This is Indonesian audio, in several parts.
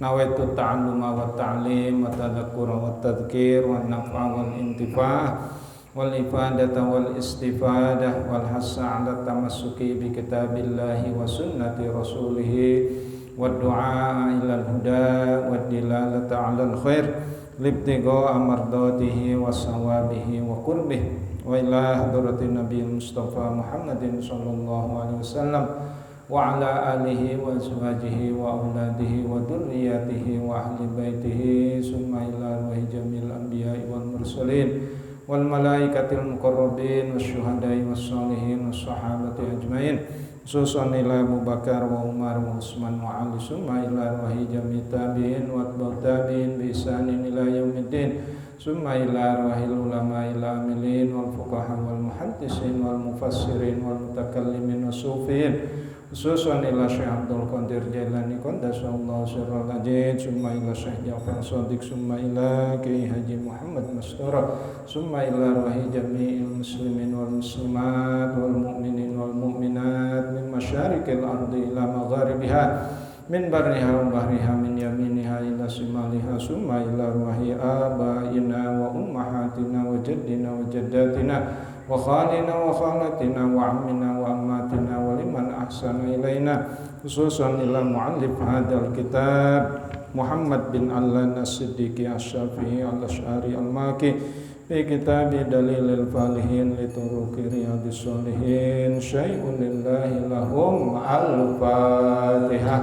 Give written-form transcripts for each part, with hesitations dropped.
nawaitu ta'alluma wa ta'lim wa tadhakkura wa tadhkir wa naf'a wal intifa' wal ifadata wal istifadah wal hassa 'ala tamassuki bi kitabillahi wa sunnati rasulih wa du'a ila al-huda wa dilalata 'ala al-khair libtigha amardatihi wa sawabihi wa qurbih wa ila hadratin nabiyil mustafa Muhammadin sallallahu alaihi wasallam wa ala alihi wa azwajihi wa auladihi wa dhurriyyatihi wa ahli baitihi summa ila ruhi jamil anbiya'i wal mursalin wal malaikatil muqarrabin wasyuhada'i wassalihin wassahabati ajmain khususan ila Abu Bakar wa Umar wa Utsman wa Ali summa ila ruhi jamil tabi'in wa atba'ut tabi'in bi ihsanin ila yaumiddin summa ila ruhil ulama ila amilin wal fuqaha wal muhaddisin wal mufassirin wal mutakallimin wasufiyin khususan ila Syekh Abdul Qadir Jailani qaddasallahu sirral ajid summa ila Syekh Ja'far Shadiq summa ila Kiai Haji Muhammad Mastura summa ila ruhi jami'il muslimin wal muslimat wal mu'minin wal mu'minat min masyariqil ardi ila magharibiha min barriha wa bahriha min yaminiha ila shimaliha summa ila ruhi abaina wa ummahatina wa jaddina wa jaddatina wa khalina wa khalatina wa ammina wa ammatina wa liman ahsana ilaina khususan ila muallif hadzal kitab Muhammad bin Allan As-Siddiqi Asy-Syafi'i Al-Asy'ari Al-Maki fi kitab Dalilil Falihin li turuqi Riyadhis Shalihin syai'un lillahi lahum al-Fatihah.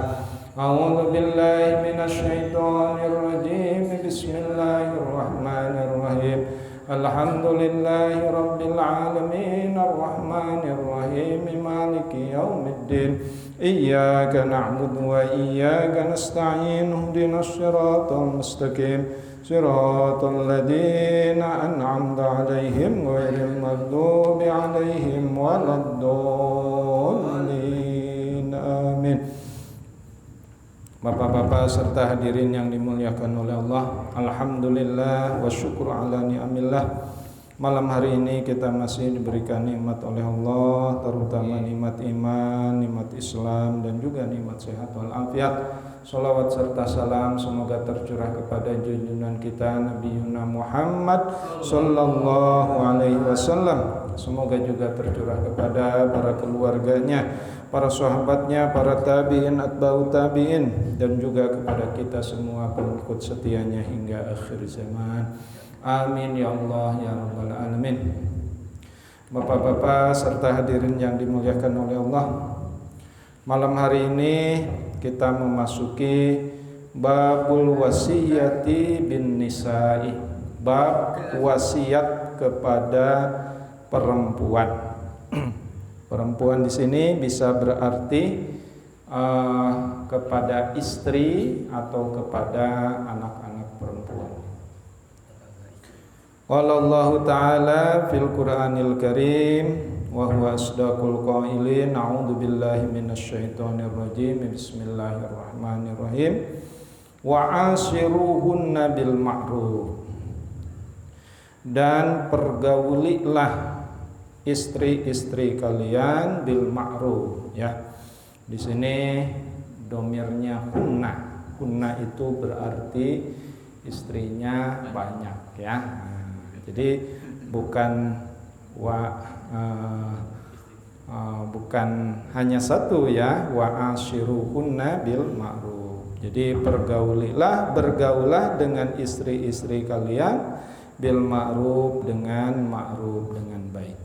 A'udzu billahi minasy syaithanir rajim. Bismillahirrahmanirrahim. Alhamdulillahi rabbil alamin arrahmanir rahim maliki yaumiddin iyyaka na'budu wa iyyaka nasta'in ihdinas siratal mustaqim siratal ladzina an'amta 'alaihim ghairil maghdubi 'alaihim waladdallin amin. Bapak-bapak serta hadirin yang dimuliakan oleh Allah, alhamdulillah wa syukur ala ni'amillah. Malam hari ini kita masih diberikan nikmat oleh Allah, terutama nikmat iman, nikmat Islam dan juga nikmat sehat wal afiat. Salawat serta salam semoga tercurah kepada junjungan kita Nabi Muhammad sallallahu alaihi wasallam. Semoga juga tercurah kepada para keluarganya, para sahabatnya, para tabi'in, atba'ut tabi'in dan juga kepada kita semua pengikut setianya hingga akhir zaman. Amin ya Allah ya rabbal alamin. Bapak-bapak serta hadirin yang dimuliakan oleh Allah, malam hari ini kita memasuki babul wasiyati bin nisa'i, bab wasiat kepada perempuan. Perempuan di sini bisa berarti kepada istri atau kepada anak-anak perempuan. Qala Allah Ta'ala fil Qur'anil Karim wa huwa asdaqul qailin a'udzu billahi minasyaitonir rajim bismillahirrahmanirrahim wa ashiruhunna bil ma'ruf, dan pergaulilah istri-istri kalian bil ma'ruf ya. Di sini domirnya hunna. Hunna itu berarti istrinya banyak ya. Jadi bukan bukan hanya satu ya, wa ashiruhunna bil ma'ruf. Jadi bergaulah dengan istri-istri kalian bil ma'ruf, dengan ma'ruf, dengan baik.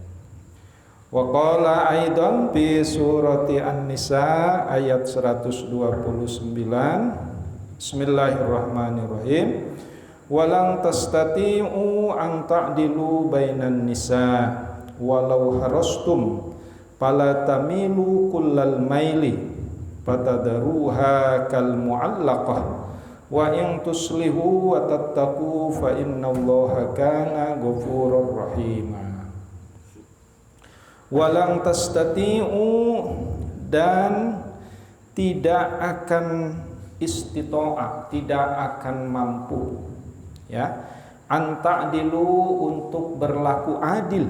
Wa qala aidan fi surati An-Nisa ayat 129. Bismillahirrahmanirrahim. Walang tastati'u an ta'dilu bainan nisa walau harastum fala tamilu kullal maili fatadaruha kal mu'allaqah wa in tuslihu wa tattaqu fa innallaha kana ghafurur rahima. Walang tastati'u, dan tidak akan istita'ah, tidak akan mampu ya, anta'dilu, untuk berlaku adil,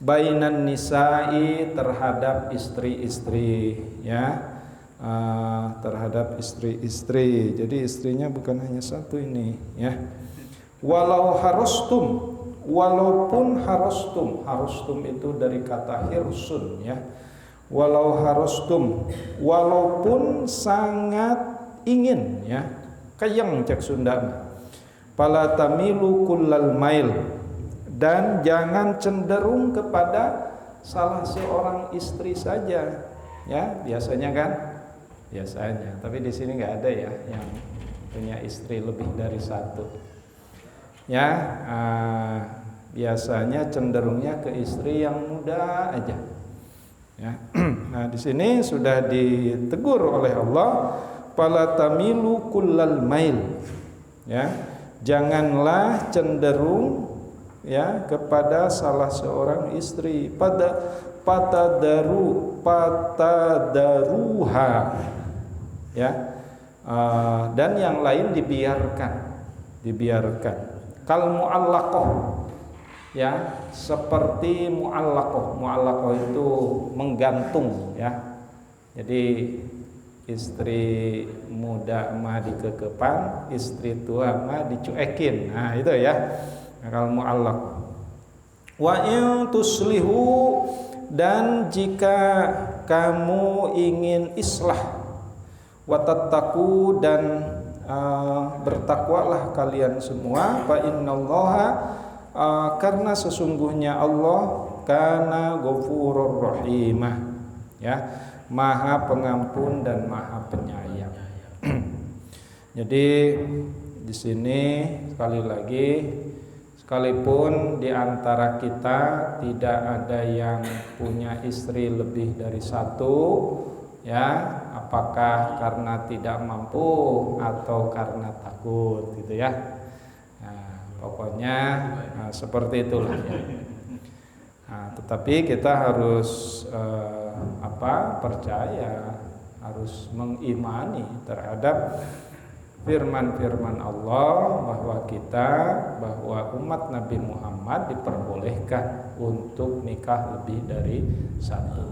bainan nisa'i, terhadap istri-istri ya, terhadap istri-istri. Jadi istrinya bukan hanya satu ini, ya. Walau harustum, walaupun harustum itu dari kata hirsun, ya. Walau harustum, walaupun sangat ingin, ya. Kayang cek Sunda. Fala tamilu kullal mail, dan jangan cenderung kepada salah seorang istri saja, ya. Biasanya kan, biasanya. Tapi di sini nggak ada ya yang punya istri lebih dari satu, ya. Biasanya cenderungnya ke istri yang muda aja, ya. Nah di sini sudah ditegur oleh Allah, fala tamilu kullal mail, ya. Janganlah cenderung, ya, kepada salah seorang istri. Patadaruha, ya. Dan yang lain dibiarkan. Kal mu'allaqah, ya, seperti mu'allaqah. Mu'allaqah itu menggantung, ya. Jadi istri muda mah dikekepan, istri tua mah dicuekin. Nah itu ya, kalau mu'allaq. Wa in tuslihu, dan jika kamu ingin islah, wa tattaqu, dan bertakwalah kalian semua, fa innallaha, karena sesungguhnya Allah kana ghafurur rahimah, ya, Maha Pengampun dan Maha Penyayang. Jadi di sini sekali lagi, sekalipun di antara kita tidak ada yang punya istri lebih dari satu, ya, apakah karena tidak mampu atau karena takut, gitu ya. Nah, pokoknya seperti itulah, ya. Nah, tetapi kita harus percaya, harus mengimani terhadap firman-firman Allah bahwa umat Nabi Muhammad diperbolehkan untuk nikah lebih dari satu,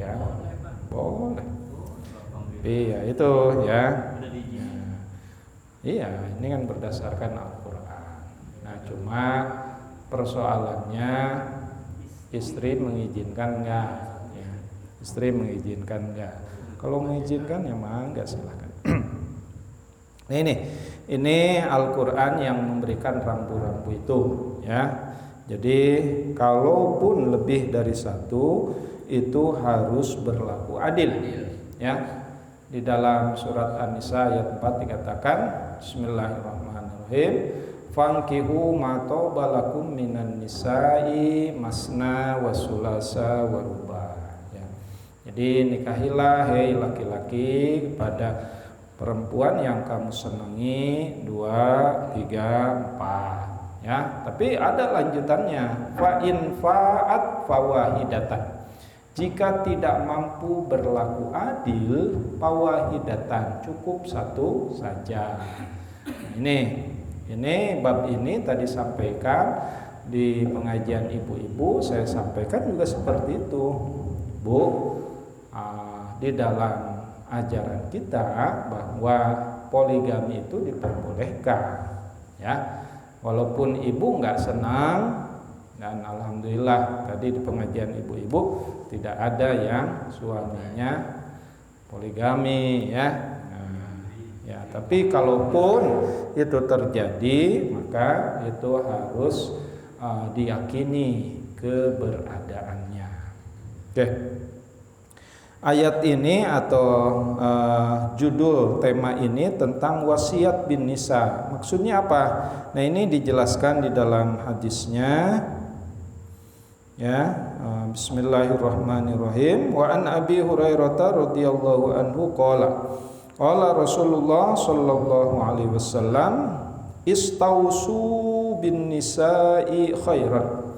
ya. Boleh. Iya itu, ya. Iya, ini kan berdasarkan Al-Quran. Nah cuma persoalannya istri mengizinkan enggak, ya. Istri mengizinkan enggak? Kalau mengizinkan ya mangga silahkan. Nah ini Al-Quran yang memberikan rambu-rambu itu, ya. Jadi kalaupun lebih dari satu itu harus berlaku adil, ya. Di dalam surat An-Nisa ayat 4 dikatakan, Bismillahirrahmanirrahim, fankihu ma tawbalakum minan nisa'i masna wa sulasa wa ruba', ya. Jadi nikahilah hei laki-laki kepada perempuan yang kamu senangi 2, 3, 4, ya. Tapi ada lanjutannya, fa in fa'at fawahidatan. Jika tidak mampu berlaku adil, fawahidatan, cukup satu saja. Ini bab ini tadi sampaikan di pengajian ibu-ibu, saya sampaikan juga seperti itu, Bu. Di dalam ajaran kita bahwa poligami itu diperbolehkan, ya. Walaupun ibu nggak senang, dan alhamdulillah tadi di pengajian ibu-ibu tidak ada yang suaminya poligami, ya. Ya, tapi kalaupun itu terjadi, maka itu harus diyakini keberadaannya. Oke. Ayat ini atau judul tema ini tentang wasiat bin nisa. Maksudnya apa? Nah, ini dijelaskan di dalam hadisnya. Ya, Bismillahirrahmanirrahim. Wa an Abi Hurairah radhiyallahu anhu qala Rasulullah sallallahu alaihi wasallam, istausu bin nisa'i khairan.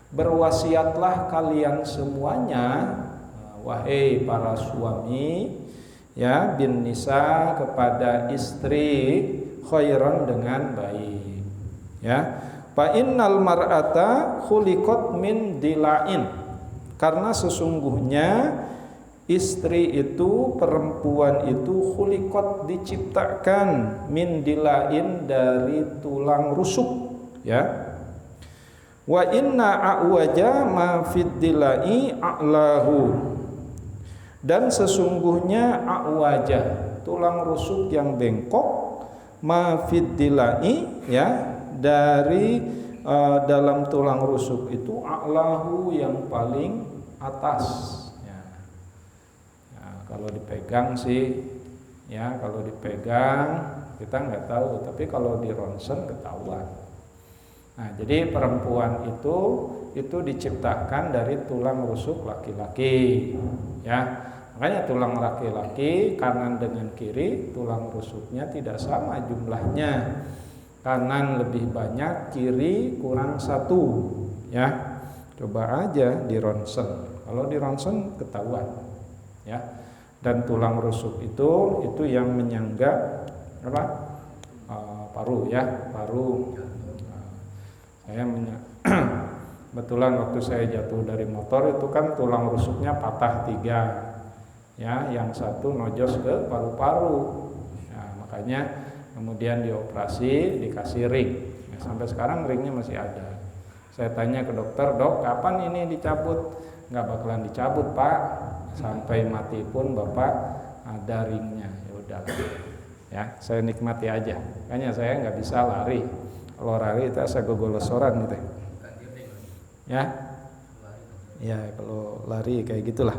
Berwasiatlah kalian semuanya, wahai para suami, ya, bin nisa, kepada istri, khairan, dengan baik, ya. Fa innal mar'ata khuliqat min dila'in, karena sesungguhnya istri itu, perempuan itu khuliqat, diciptakan, min dilain, dari tulang rusuk, ya. Wa inna a'waja ma fid dilai a'lahu, dan sesungguhnya a'waja, tulang rusuk yang bengkok, ma fid dilai, ya, dari dalam tulang rusuk itu a'lahu, yang paling atas. Kalau dipegang sih, ya, kalau dipegang kita nggak tahu, tapi kalau di ronsen ketahuan. Nah, jadi perempuan itu diciptakan dari tulang rusuk laki-laki, ya. Makanya tulang laki-laki kanan dengan kiri, tulang rusuknya tidak sama jumlahnya. Kanan lebih banyak, kiri kurang satu, ya. Coba aja di ronsen. Kalau di ronsen ketahuan, ya. Dan tulang rusuk itu yang menyangga apa? Paru, ya, paru. Saya kebetulan waktu saya jatuh dari motor itu kan tulang rusuknya patah 3, ya, yang satu nojos ke paru-paru. Nah, makanya kemudian dioperasi, dikasih ring. Nah, sampai sekarang ringnya masih ada. Saya tanya ke dokter, "Dok, kapan ini dicabut?" "Nggak bakalan dicabut, Pak. Sampai mati pun Bapak ada ringnya." Ya udah, ya, saya nikmati aja. Makanya saya nggak bisa lari. Kalau lari itu asa gogolosoran gitu, ya. Ya, kalau lari kayak gitulah.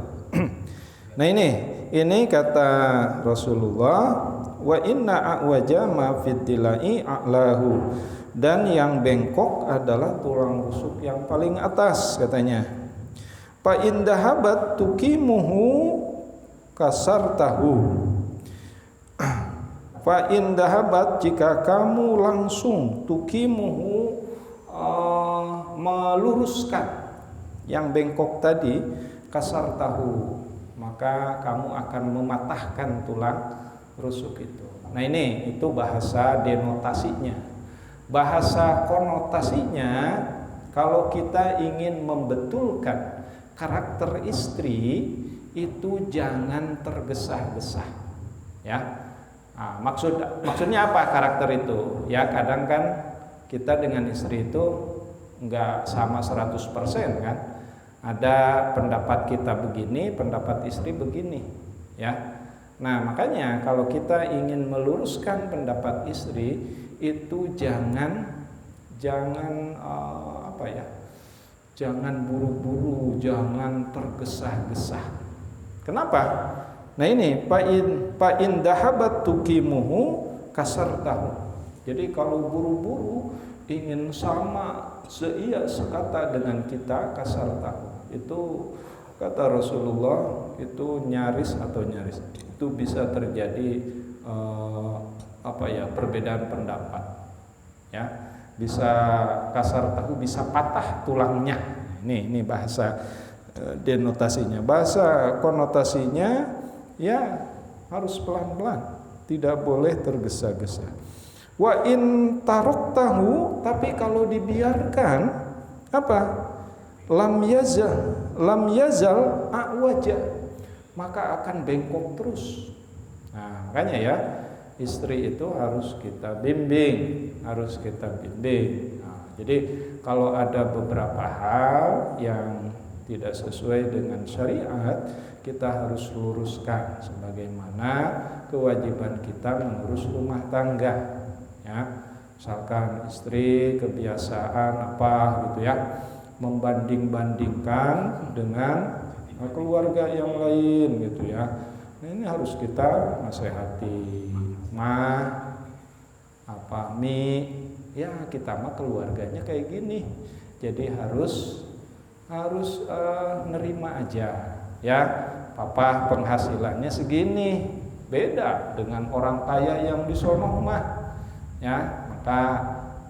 Nah, ini kata Rasulullah, wa inna a'waja ma fid dilai a'lahu, dan yang bengkok adalah tulang rusuk yang paling atas, katanya. Fa indahabat tukimuhu kasartahu. Fa indahabat, jika kamu langsung, tukimuhu, meluruskan yang bengkok tadi, kasartahu, maka kamu akan mematahkan tulang rusuk itu. Nah, itu bahasa denotasinya. Bahasa konotasinya, kalau kita ingin membetulkan karakter istri itu jangan tergesa-gesa, ya. Nah, maksudnya apa karakter itu? Ya, kadang kan kita dengan istri itu nggak sama 100% kan. Ada pendapat kita begini, pendapat istri begini, ya. Nah, makanya kalau kita ingin meluruskan pendapat istri itu jangan jangan buru-buru, jangan tergesa-gesa. Kenapa? Nah, ini pa in dahabat tukimuhu kasartahu. Jadi kalau buru-buru ingin sama seia sekata dengan kita, kasartahu. Itu kata Rasulullah, itu nyaris itu bisa terjadi perbedaan pendapat, ya. Bisa kasartahu, bisa patah tulangnya. Ini bahasa denotasinya. Bahasa konotasinya, ya, harus pelan-pelan, tidak boleh tergesa-gesa. Wa in taraktahu, tapi kalau dibiarkan, apa? Lam yazal a'waja, maka akan bengkok terus. Nah, makanya ya, istri itu harus kita bimbing, Nah, jadi kalau ada beberapa hal yang tidak sesuai dengan syariat, kita harus luruskan sebagaimana kewajiban kita mengurus rumah tangga, ya. Misalkan istri kebiasaan apa gitu, ya, membanding-bandingkan dengan keluarga yang lain gitu, ya. Nah, ini harus kita nasihati. Mi, ya, kita mah keluarganya kayak gini, jadi harus nerima aja, ya. Papa penghasilannya segini, beda dengan orang kaya yang di sono mah, ya, maka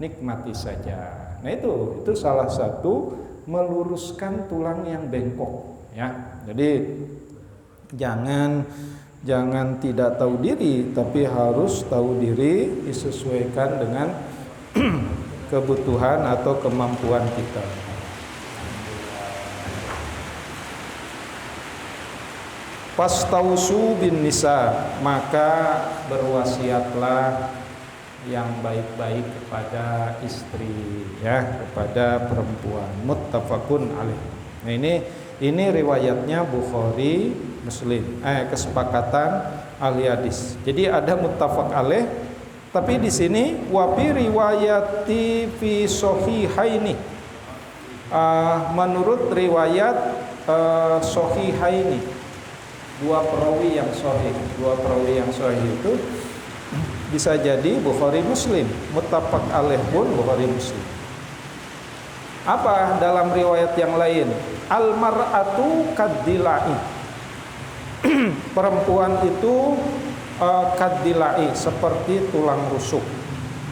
nikmati saja. Nah, itu salah satu meluruskan tulang yang bengkok, ya. Jadi jangan tidak tahu diri, tapi harus tahu diri, disesuaikan dengan kebutuhan atau kemampuan kita. Fastausu bin nisa, maka berwasiatlah yang baik-baik kepada istri, ya, kepada perempuan. Muttafaqun alaih. Nah, ini riwayatnya Bukhari, Muslim. Kesepakatan ahli hadis. Jadi ada muttafaq alaih, tapi di sini wa bi riwayati fi sahihaini. Menurut riwayat sahihaini, dua perawi yang sahih itu bisa jadi Bukhari Muslim. Muttafaq alaih pun Bukhari Muslim. Apa dalam riwayat yang lain? Al mar'atu kaddila'i. Perempuan itu kaddila'i, seperti tulang rusuk.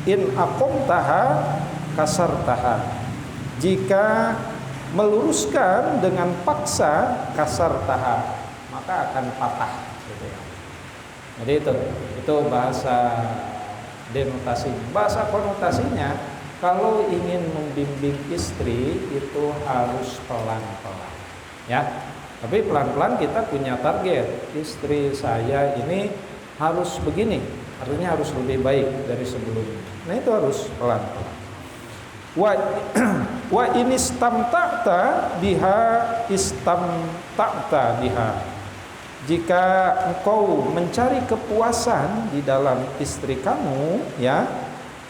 In aqamtaha kasartaha. Jika meluruskan dengan paksa, kasartaha, maka akan patah, gitu ya. Jadi itu bahasa denotasi. Bahasa konotasinya, kalau ingin membimbing istri itu harus pelan-pelan, ya. Tapi pelan-pelan kita punya target. Istri saya ini harus begini, artinya harus lebih baik dari sebelumnya. Nah, itu harus pelan-pelan. Wa in istamta'ta biha istamta'ta biha. Jika engkau mencari kepuasan di dalam istri kamu, ya,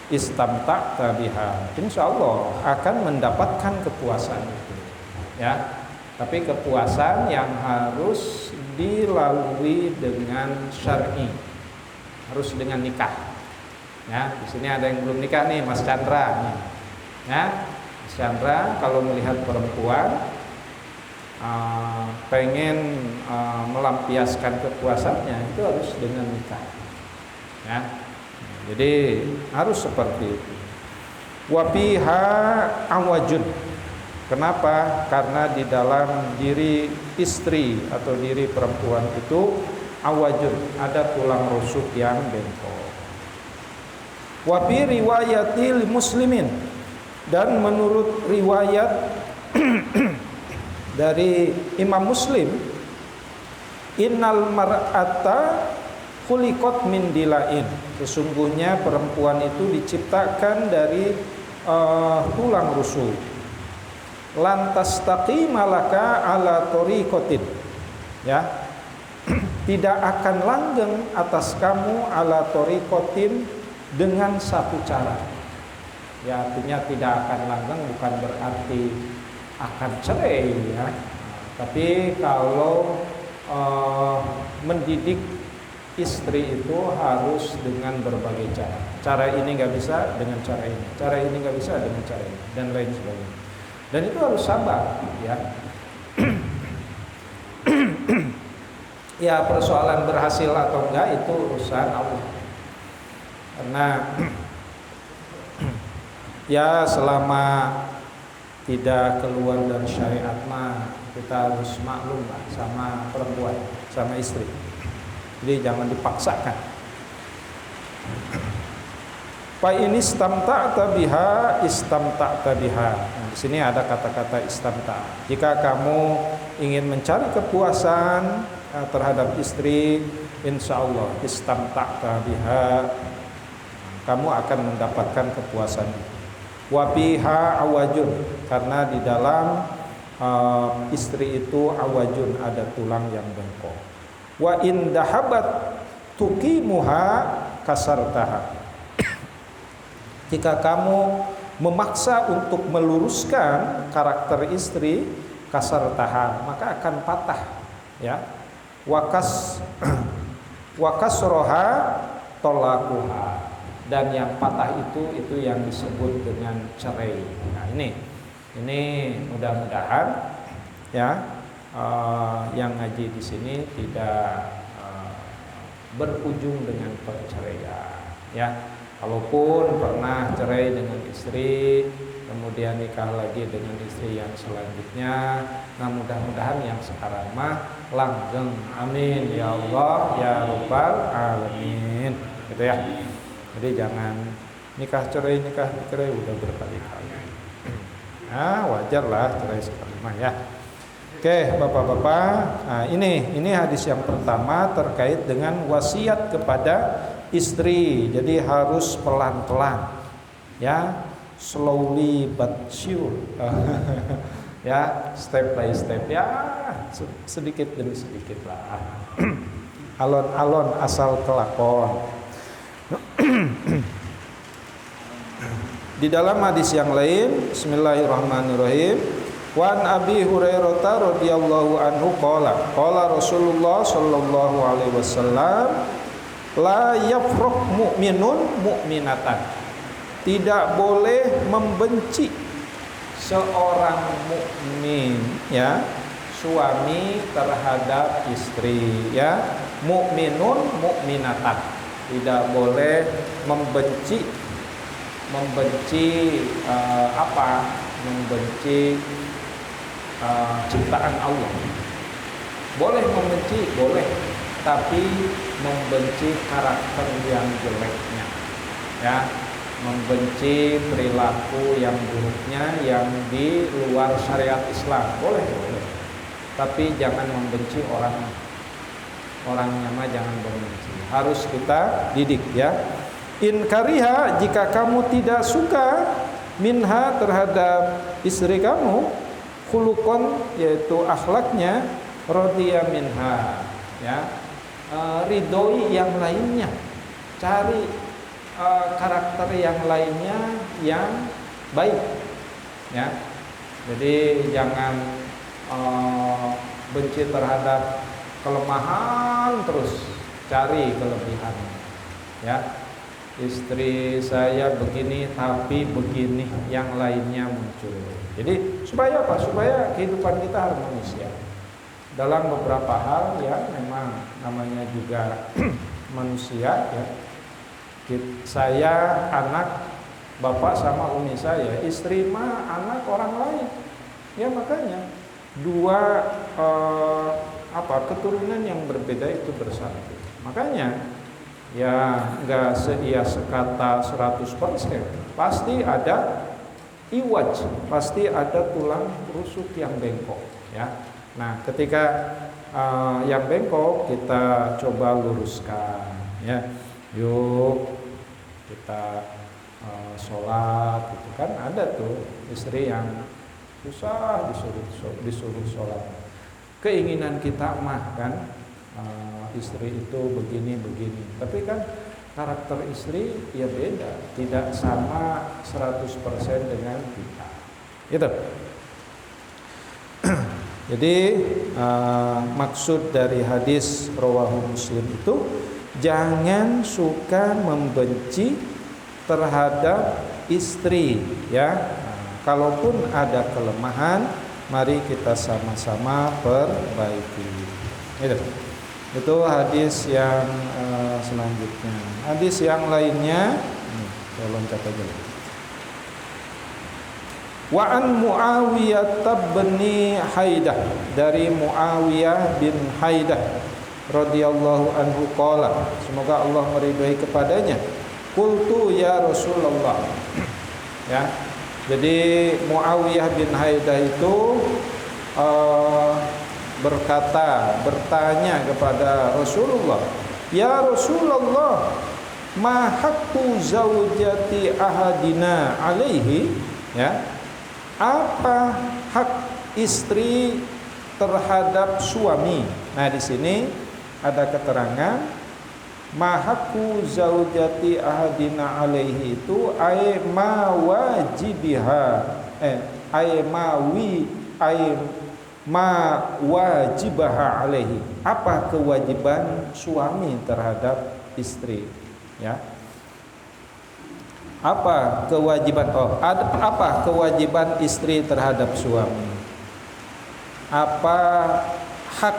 istamta'ta biha, insyaallah akan mendapatkan kepuasan itu, ya. Tapi kepuasan yang harus dilalui dengan syar'i, harus dengan nikah. Ya, di sini ada yang belum nikah nih, Mas Chandra nih. Ya, Mas Chandra kalau melihat perempuan pengen melampiaskan kepuasannya, itu harus dengan nikah. Ya. Jadi harus seperti itu. Wa biha awajun. Kenapa? Karena di dalam diri istri atau diri perempuan itu awajun, ada tulang rusuk yang bengkok. Wa bi riwayatil muslimin, dan menurut riwayat dari Imam Muslim, innal mar'ata khuliqat min dilain. Sesungguhnya perempuan itu diciptakan dari tulang rusuk. Lantas taqima laka ala tariqatin, ya, tidak akan langgeng atas kamu ala tariqatin, dengan satu cara. Ya, artinya tidak akan langgeng bukan berarti akan cerai, ya. Tapi kalau mendidik istri itu harus dengan berbagai cara. Cara ini nggak bisa dengan cara ini, cara ini nggak bisa dengan cara ini, dan lain sebagainya. Dan itu harus sabar, ya. Ya, persoalan berhasil atau enggak itu urusan Allah. Karena ya selama tidak keluar dari syariat mah kita harus maklum lah sama perempuan, sama istri. Jadi jangan dipaksakan. Fa ini istamta'ta biha istamta'ta biha. Nah, di sini ada kata-kata istamta'. Jika kamu ingin mencari kepuasan terhadap istri, insyaallah istamta'ta biha, kamu akan mendapatkan kepuasan. Wa biha awajun, karena di dalam istri itu awajun, ada tulang yang bengkok. Wa in dahabat tuqimuha kasartaha. Jika kamu memaksa untuk meluruskan karakter istri, kasartaha, maka akan patah, ya. Wakas roha tolakuha, dan yang patah itu yang disebut dengan cerai. Nah, ini mudah-mudahan, ya, yang ngaji di sini tidak berujung dengan perceraian, ya. Kalaupun pernah cerai dengan istri, kemudian nikah lagi dengan istri yang selanjutnya, nah mudah-mudahan yang sekarang mah langgeng. Amin ya Allah ya Rabbal alamin. Gitu ya. Jadi jangan nikah cerai udah berkali-kali. Nah, wajar lah cerai sekali mah, ya. Oke, Bapak-bapak. Nah, ini hadis yang pertama terkait dengan wasiat kepada istri. Jadi harus pelan-pelan. Ya, slowly but sure. Ya, step by step. Ya, sedikit demi sedikit lah. Alon-alon asal kelakon. Di dalam hadis yang lain, bismillahirrahmanirrahim. Wan Abi Hurairah radhiyallahu anhu qala Rasulullah sallallahu alaihi wasallam la yafraq mu'minun mu'minatan. Tidak boleh membenci seorang mukmin, ya, suami terhadap istri, ya, mukminun mukminatan. Tidak boleh membenci apa? Membenci ciptaan Allah. Boleh membenci, boleh, tapi membenci karakter yang jeleknya, ya, membenci perilaku yang buruknya yang di luar syariat Islam, boleh, tapi jangan membenci orangnya mah jangan membenci, harus kita didik, ya. In kariha, jika kamu tidak suka minha terhadap istri kamu, khulukon yaitu akhlaknya, rodiya minha, ya, ridhoi yang lainnya, cari karakter yang lainnya yang baik, ya. Jadi jangan benci terhadap kelemahan, terus cari kelebihannya, ya. Istri saya begini tapi begini, yang lainnya muncul. Jadi supaya apa? Supaya kehidupan kita harmonis, ya. Dalam beberapa hal, ya, memang namanya juga manusia, ya. Saya anak bapak sama umi saya, istri mah anak orang lain, ya. Makanya dua keturunan yang berbeda itu bersatu. Makanya ya enggak seia sekata 100%, pasti ada iwaj, pasti ada tulang rusuk yang bengkok, ya. Nah, ketika yang bengkok kita coba luruskan, ya. Yuk kita sholat, gitu kan. Ada tuh istri yang susah disuruh sholat. Keinginan kita mah kan istri itu begini, tapi kan karakter istri ya beda, tidak sama 100% dengan kita, gitu. Jadi maksud dari hadis rawahu Muslim itu jangan suka membenci terhadap istri, ya. Kalaupun ada kelemahan, mari kita sama-sama perbaiki, gitu. Itu hadis yang selanjutnya. Hadis yang lainnya, saya loncat aja. Wa an Muawiyah bin Haidah, dari Muawiyah bin Haidah radhiyallahu anhu qala, semoga Allah meridhai kepadanya, qultu ya Rasulullah, ya. Jadi Muawiyah bin Haidah itu bertanya kepada Rasulullah, ya Rasulullah, ma haqqu zaujati ahadina alaihi, ya, apa hak istri terhadap suami. Nah, di sini ada keterangan ma haqqu zaujati ahadina alaihi itu ay ma wajibiha, ma wajibaha alaihi, apa kewajiban suami terhadap istri, ya. Apa kewajiban apa kewajiban istri terhadap suami? Apa hak,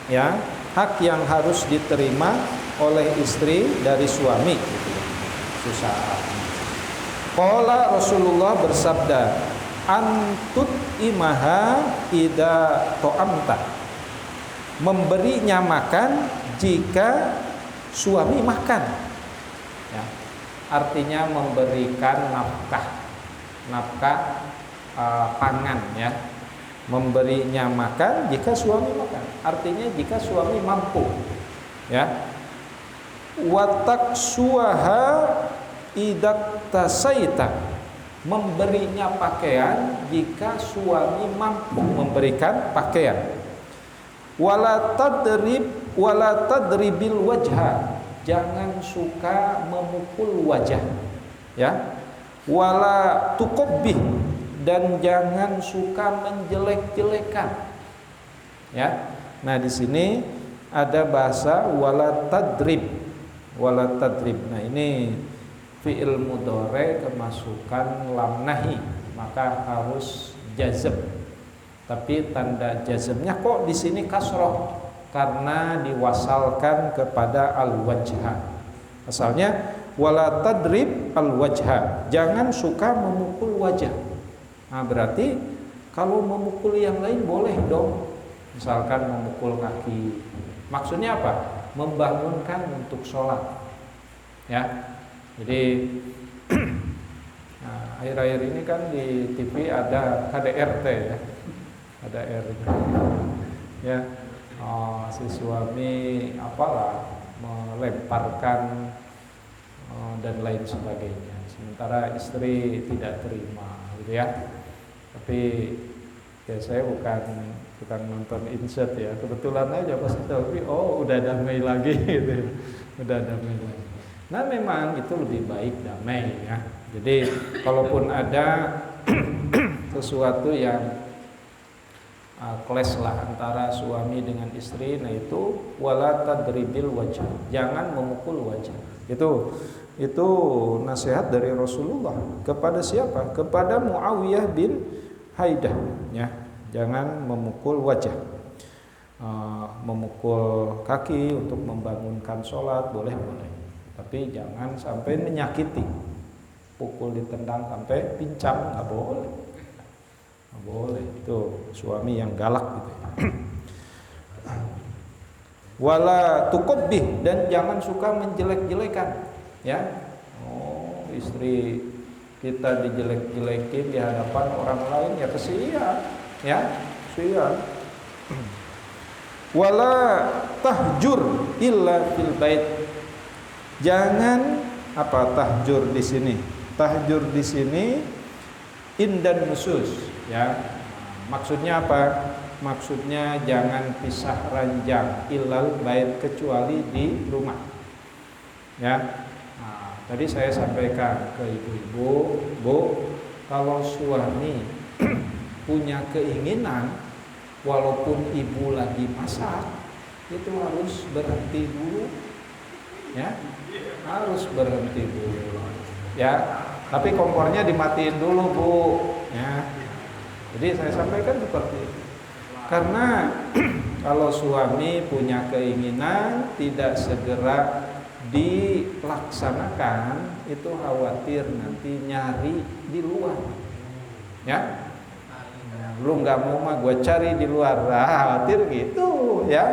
ya, hak yang harus diterima oleh istri dari suami, gitu. Susah. Qala, Rasulullah bersabda, antut imaha ida to'amta, memberinya makan jika suami makan, ya. Artinya memberikan nafkah pangan, ya, memberinya makan jika suami makan. Artinya jika suami mampu, ya. Wa taksuha idak tasaita, memberinya pakaian jika suami mampu memberikan pakaian. Wala tadribil wajha, jangan suka memukul wajah, ya. Wala tuqabbih, dan jangan suka menjelek-jelekan, ya. Nah, di sini ada bahasa wala tadrib. Nah, ini fi'il mudhari kemasukan lam nahi, maka harus jazm. Tapi tanda jazmnya kok di sini kasroh, karena diwasalkan kepada al-wajha. Asalnya wala tadrib al-wajha, jangan suka memukul wajah. Nah, berarti kalau memukul yang lain boleh dong. Misalkan memukul kaki. Maksudnya apa? Membangunkan untuk sholat, ya. Jadi nah, akhir-akhir ini kan di TV ada KDRT, ya. Ada RT, ya. Si suami apalah melemparkan dan lain sebagainya, sementara istri tidak terima, gitu ya. Tapi ya saya bukan nonton insert, ya. Kebetulan aja pas itu, udah damai lagi, gitu ya. Udah damai lagi. Nah, memang itu lebih baik damai, ya. Jadi kalaupun ada sesuatu yang clash lah antara suami dengan istri, nah itu wala tadribil wajah, jangan memukul wajah. Itu nasihat dari Rasulullah kepada siapa? Kepada Muawiyah bin Haidah, ya. Jangan memukul wajah. Memukul kaki untuk membangunkan sholat boleh, tapi jangan sampai menyakiti. Pukul, ditendang sampai pincang nggak boleh. Nggak boleh, itu suami yang galak, gitu ya. Wala tuqabbih, dan jangan suka menjelek-jelekan, ya. Istri kita dijelek-jelekin di hadapan orang lain, ya kesian, ya, kesian. Wala tahjur illa fil bait, jangan tahjur di sini. Tahjur di sini indan nusus, ya. Maksudnya apa? Maksudnya jangan pisah ranjang ilal bait, kecuali di rumah, ya. Tadi saya sampaikan ke ibu-ibu, Bu, kalau suami punya keinginan, walaupun ibu lagi masak, itu harus berhenti dulu, ya. Harus berhenti dulu, ya. Tapi kompornya dimatiin dulu, Bu, ya. Jadi saya sampaikan seperti itu. Karena kalau suami punya keinginan tidak segera dilaksanakan, itu khawatir nanti nyari di luar, ya. Lu nggak mau mah gue cari di luar, khawatir gitu, ya.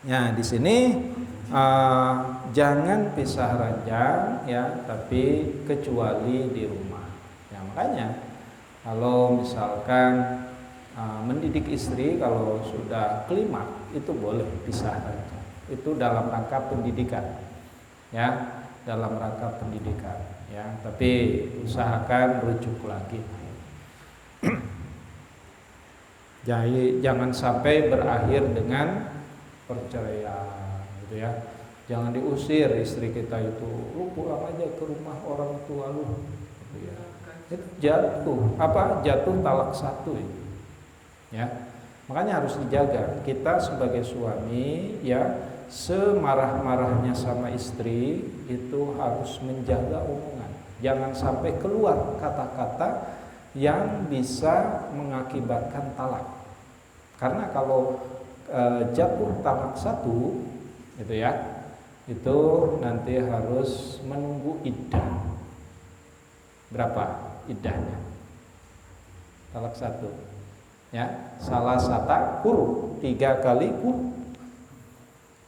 Ya, di sini jangan pisah ranjang, ya, tapi kecuali di rumah. Ya, makanya kalau misalkan mendidik istri, kalau sudah klimaks itu boleh pisah ranjang. Itu dalam rangka pendidikan, ya, dalam rangka pendidikan, ya. Tapi usahakan rujuk lagi. Jadi jangan sampai berakhir dengan perceraian, gitu ya. Jangan diusir istri kita itu, lu pulang aja ke rumah orang tua lu, gitu ya. Itu jatuh talak satu, ya. Makanya harus dijaga. Kita sebagai suami, ya, semarah-marahnya sama istri itu harus menjaga omongan. Jangan sampai keluar kata-kata yang bisa mengakibatkan talak. Karena kalau jatuh talak satu, gitu ya, itu nanti harus menunggu iddah. Berapa iddahnya? Talak satu, ya, salah satu kuru, 3 kali kuru.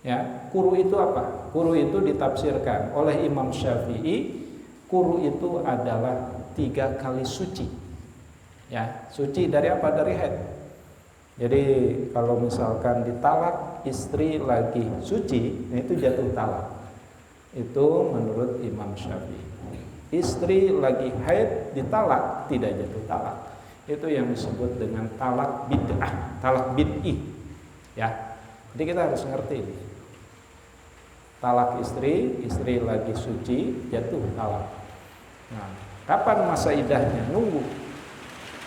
Ya, kuru itu apa? Kuru itu ditafsirkan oleh Imam Syafi'i, kuru itu adalah 3 kali suci. Ya, suci dari apa? Dari haid. Jadi kalau misalkan ditalak istri lagi suci, itu jatuh talak. Itu menurut Imam Syafi'i. Istri lagi haid ditalak, tidak jatuh talak. Itu yang disebut dengan talak bid'ah, talak bid'i. Ya. Jadi kita harus ngerti ini. Talak istri lagi suci jatuh talak. Nah, kapan masa iddahnya? Nunggu.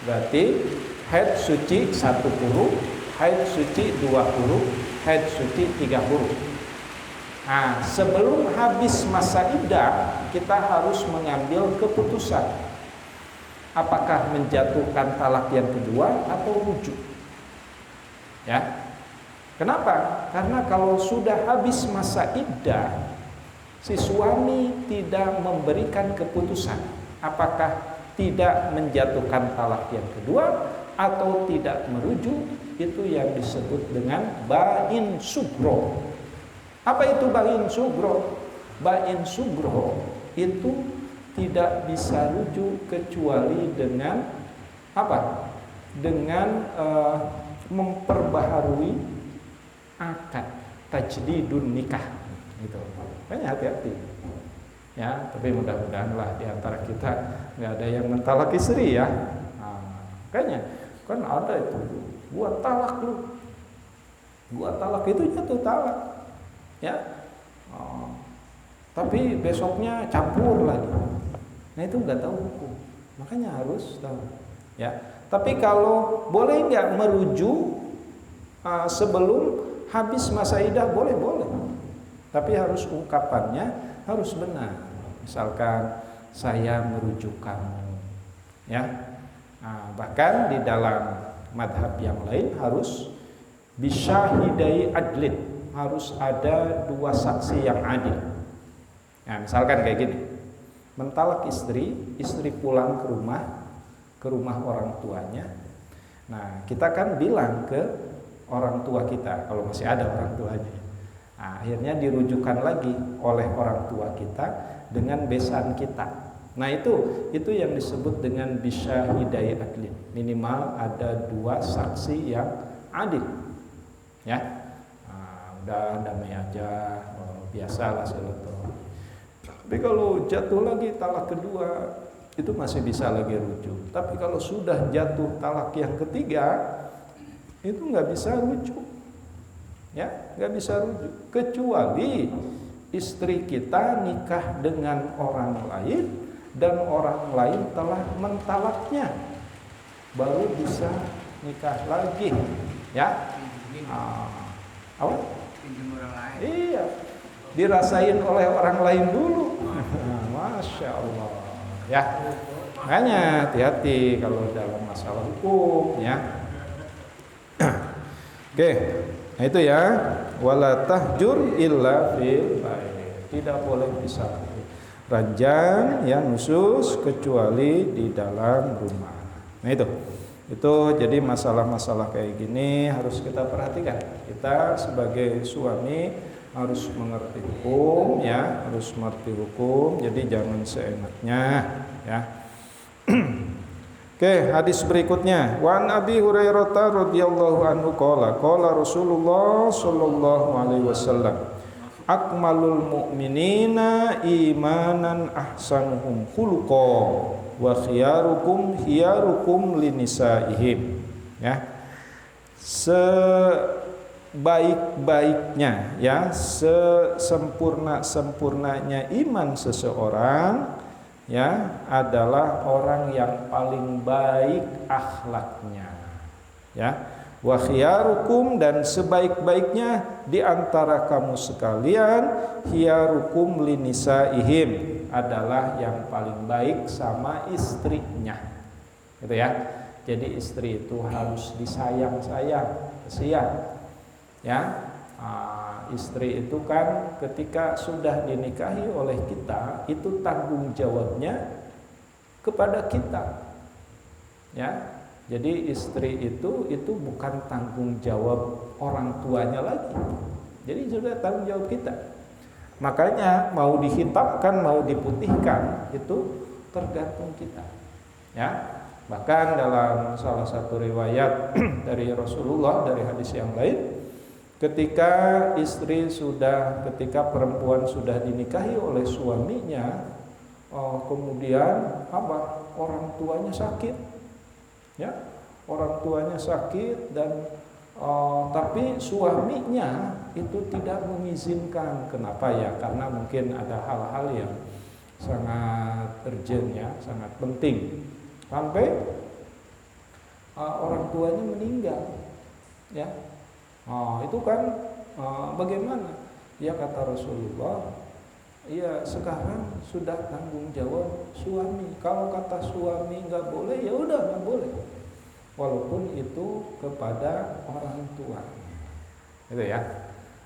Berarti haid suci 1 huruf, haid suci 2 huruf, haid suci 3 huruf. Nah, sebelum habis masa iddah kita harus mengambil keputusan. Apakah menjatuhkan talak yang kedua atau rujuk? Ya. Kenapa? Karena kalau sudah habis masa iddah, si suami tidak memberikan keputusan apakah tidak menjatuhkan talak yang kedua atau tidak merujuk, itu yang disebut dengan bain sugro. Apa itu bain sugro? Bain sugro itu tidak bisa rujuk kecuali dengan apa? Dengan memperbaharui akad tajdidun nikah gitu. Makanya hati-hati. Ya, tapi mudah-mudahan lah di antara kita nggak ada yang mentalak istri ya. Nah, makanya kan ada itu, gua talak lu. Gua talak itu jatuh talak. Ya. Tapi besoknya campur lagi. Nah, itu nggak tahu hukum. Makanya harus tahu. Ya. Tapi kalau boleh nggak merujuk sebelum habis masa iddah, boleh. Tapi harus ungkapannya harus benar. Misalkan saya merujuk kamu, ya. Nah, bahkan di dalam madhab yang lain harus bisyahidai adlin, harus ada 2 saksi yang adil. Nah, misalkan kayak gini, mentalak istri pulang ke rumah orang tuanya. Nah, kita kan bilang ke orang tua kita kalau masih ada orang tuanya. Nah, akhirnya dirujukan lagi oleh orang tua kita dengan besan kita. Nah, itu yang disebut dengan bisyahidai adlin. Minimal ada 2 saksi yang adil. Ya. Nah, udah damai aja, biasalah silaturahmi. Tapi kalau jatuh lagi talak kedua, itu masih bisa lagi rujuk. Tapi kalau sudah jatuh talak yang ketiga, itu nggak bisa rujuk, ya, nggak bisa rujuk kecuali istri kita nikah dengan orang lain dan orang lain telah mentalaknya, baru bisa nikah lagi, ya. Apa? Iya, dirasain oleh orang lain dulu. Masya Allah, ya. Makanya hati-hati kalau dalam masalah hukum, ya. Oke, nah itu ya, wala tahjur illa fil bait. Tidak boleh bisa ranjang ya nusus kecuali di dalam rumah. Nah itu jadi masalah-masalah kayak gini harus kita perhatikan. Kita sebagai suami harus mengerti hukum, ya, harus mengerti hukum. Jadi jangan seenaknya, ya. Oke, hadis berikutnya. Wa an Abi Hurairah radhiyallahu anhu qala Rasulullah sallallahu alaihi wasallam akmalul mu'minina imanan ahsanuhum khuluqa wa khiyarukum linisaihim. Ya. Sebaik-baiknya, ya, sesempurnanya iman seseorang, ya, adalah orang yang paling baik akhlaknya, ya. Wa khiyarukum, dan sebaik-baiknya di antara kamu sekalian, khiyarukum linisaihim, adalah yang paling baik sama istrinya. Gitu ya. Jadi istri itu harus disayang-sayang, kasihan. Ya. Istri itu kan ketika sudah dinikahi oleh kita, itu tanggung jawabnya kepada kita, ya. Jadi istri itu bukan tanggung jawab orang tuanya lagi, jadi sudah tanggung jawab kita. Makanya mau dihitamkan mau diputihkan itu tergantung kita, ya. Bahkan dalam salah satu riwayat dari Rasulullah, dari hadis yang lain, ketika perempuan sudah dinikahi oleh suaminya, kemudian orang tuanya sakit, ya, orang tuanya sakit dan tapi suaminya itu tidak mengizinkan. Kenapa ya? Karena mungkin ada hal-hal yang sangat urgent, ya, sangat penting, sampai orang tuanya meninggal, ya. Itu kan bagaimana? Ya, kata Rasulullah, ya sekarang sudah tanggung jawab suami. Kalau kata suami nggak boleh, ya udah nggak boleh, walaupun itu kepada orang tua, gitu ya.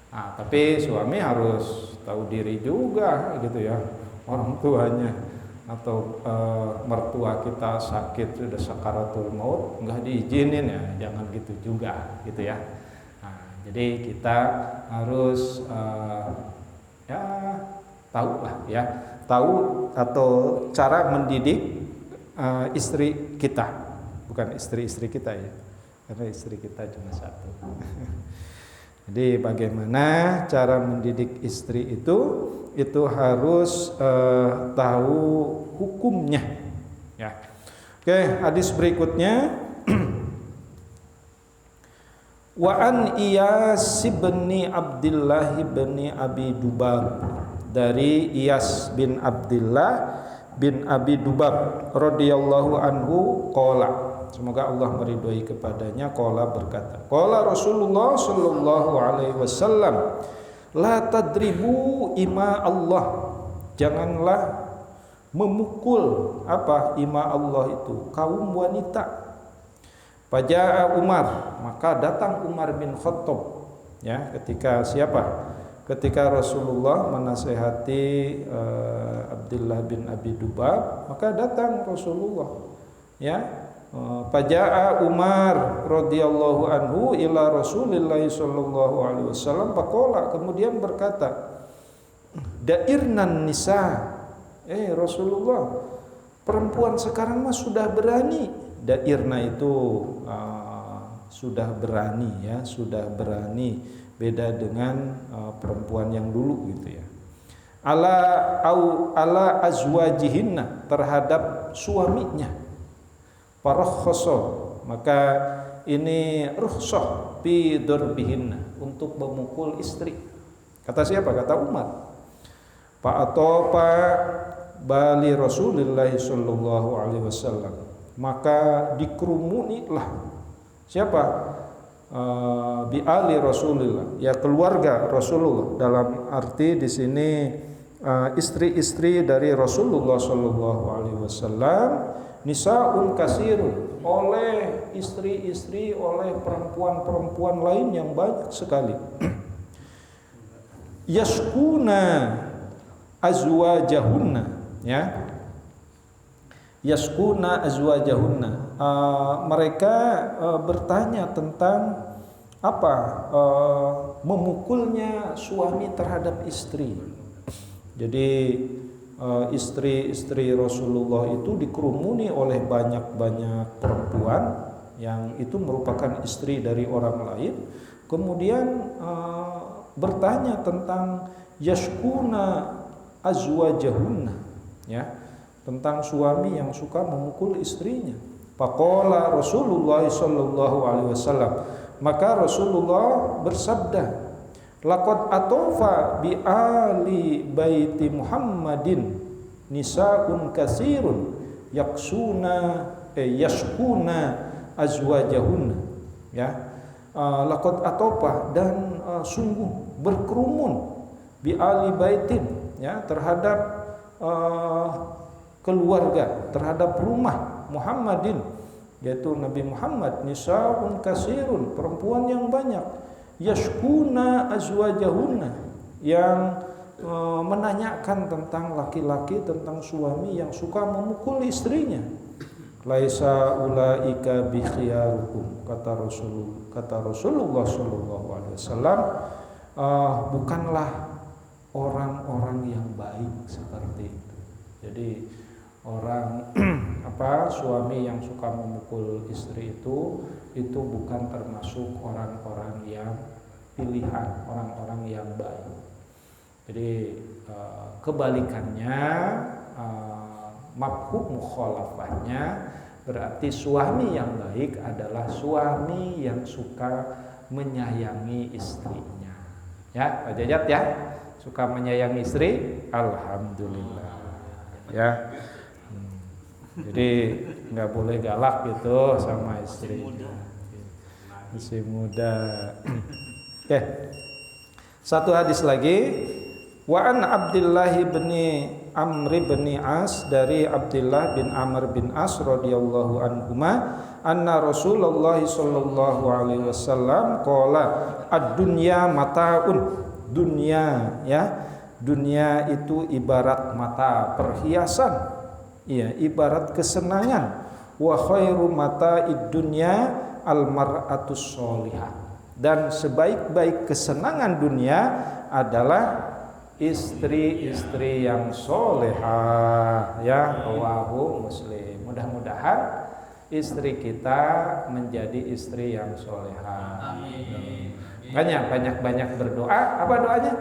Tapi suami harus tahu diri juga, gitu ya. Orang tuanya atau mertua kita sakit sudah sakaratul maut, nggak diizinin, ya jangan gitu juga, gitu ya. Jadi kita harus ya tahu lah, ya, tahu atau cara mendidik istri kita, bukan istri-istri kita, ya, karena istri kita cuma satu. Jadi bagaimana cara mendidik istri itu harus tahu hukumnya, ya. Oke, hadis berikutnya. Wa an Iyas bin Abdullah bin Abi Dubab, dari Iyas bin Abdullah bin Abi Dubab radhiyallahu anhu qala, semoga Allah meridhai kepadanya, qala berkata, qala Rasulullah sallallahu alaihi wasallam, la tadribu ima Allah, janganlah memukul ima Allah itu kaum wanita. Faja'a Umar, maka datang Umar bin Khattab, ya, ketika ketika Rasulullah menasehati Abdullah bin Abi Dubab, maka datang Rasulullah, ya. Faja'a Umar radhiyallahu anhu ila Rasulillah sallallahu alaihi wasallam faqala, kemudian berkata, dairnan nisa, Rasulullah, perempuan sekarang mah sudah berani. Dairna itu sudah berani, ya, sudah berani, beda dengan perempuan yang dulu, gitu ya. Ala azwajihinna, terhadap suaminya. Farakhoso, maka ini rukhsah fi darbihinna, untuk memukul istri. Kata siapa? Kata Umar. Fa'atopa bali Rasulillah sallallahu alaihi wasallam, maka dikerumunilah siapa? Bi ali Rasulillah, ya, keluarga Rasulullah, dalam arti di sini istri-istri dari Rasulullah sallallahu alaihi wasallam, nisaun kasirun, oleh istri-istri, oleh perempuan-perempuan lain yang banyak sekali. Yaskuna azwajahunna, ya, yaskuna azwajahunna, mereka bertanya tentang memukulnya suami terhadap istri. Jadi istri-istri Rasulullah itu dikerumuni oleh banyak-banyak perempuan yang itu merupakan istri dari orang lain, kemudian bertanya tentang yaskuna azwajahunna, ya, tentang suami yang suka memukul istrinya. Faqala Rasulullah sallallahu alaihi wasallam, maka Rasulullah bersabda, laqad atofa bi ali baiti Muhammadin nisaun kasirun yaskuna azwajahunna, ya. Laqad atofa, dan sungguh berkerumun, bi ali baitin, ya, terhadap keluarga, terhadap rumah Muhammadin, yaitu Nabi Muhammad, nisaun kasirun, perempuan yang banyak, yashkuna azwajahunna, yang menanyakan tentang laki-laki, tentang suami yang suka memukul istrinya. Laisa ulaika bi khiyarukum, kata Rasulullah sallallahu alaihi wasallam, bukanlah orang-orang yang baik seperti itu. Jadi orang suami yang suka memukul istri itu bukan termasuk orang-orang yang pilihan, orang-orang yang baik. Jadi kebalikannya, mafhum mukhalafahnya berarti suami yang baik adalah suami yang suka menyayangi istrinya. Ya, Pak Jajat ya, suka menyayangi istri, alhamdulillah. Ya. Jadi nggak boleh galak gitu sama istri. Masih muda. Oke. Satu hadis lagi. Wa an Abdullah bin Amr bin As, dari Abdullah bin Amr bin As radhiyallahu anhuma, anna Rasulullah sallallahu alaihi wasallam qala ad-dunya mataun. Dunia ya. Dunia itu ibarat mata, perhiasan. Iya, ibarat kesenangan. Wa khairu mata'id dunya al-mar'atus sholihah. Dan sebaik-baik kesenangan dunia adalah istri-istri yang solehah. Ya, rawahu Muslim. Mudah-mudahan istri kita menjadi istri yang solehah. Amin. Banyak-banyak berdoa. Apa doanya?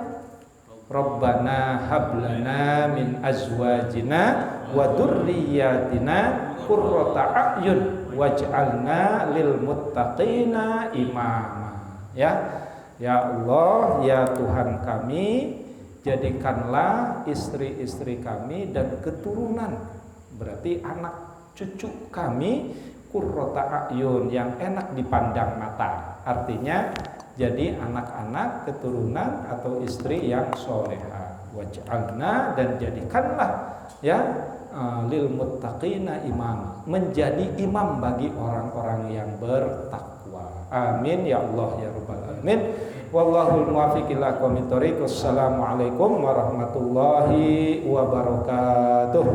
Rabbana hablana min azwajina wa dzurriyyatina qurrata a'yun waj'alna lil muttaqina imama. Ya Allah, ya Tuhan kami, jadikanlah istri-istri kami dan keturunan, berarti anak cucu kami, qurrata a'yun, yang enak dipandang mata. Artinya jadi anak-anak keturunan atau istri yang soleha. Waj'alna, dan jadikanlah ya lil muttaqina imam, menjadi imam bagi orang-orang yang bertakwa. Amin ya Allah ya rabbal alamin. Wallahul muwaffiq ila aqwamit thoriq. Wassalamualaikum warahmatullahi wabarakatuh.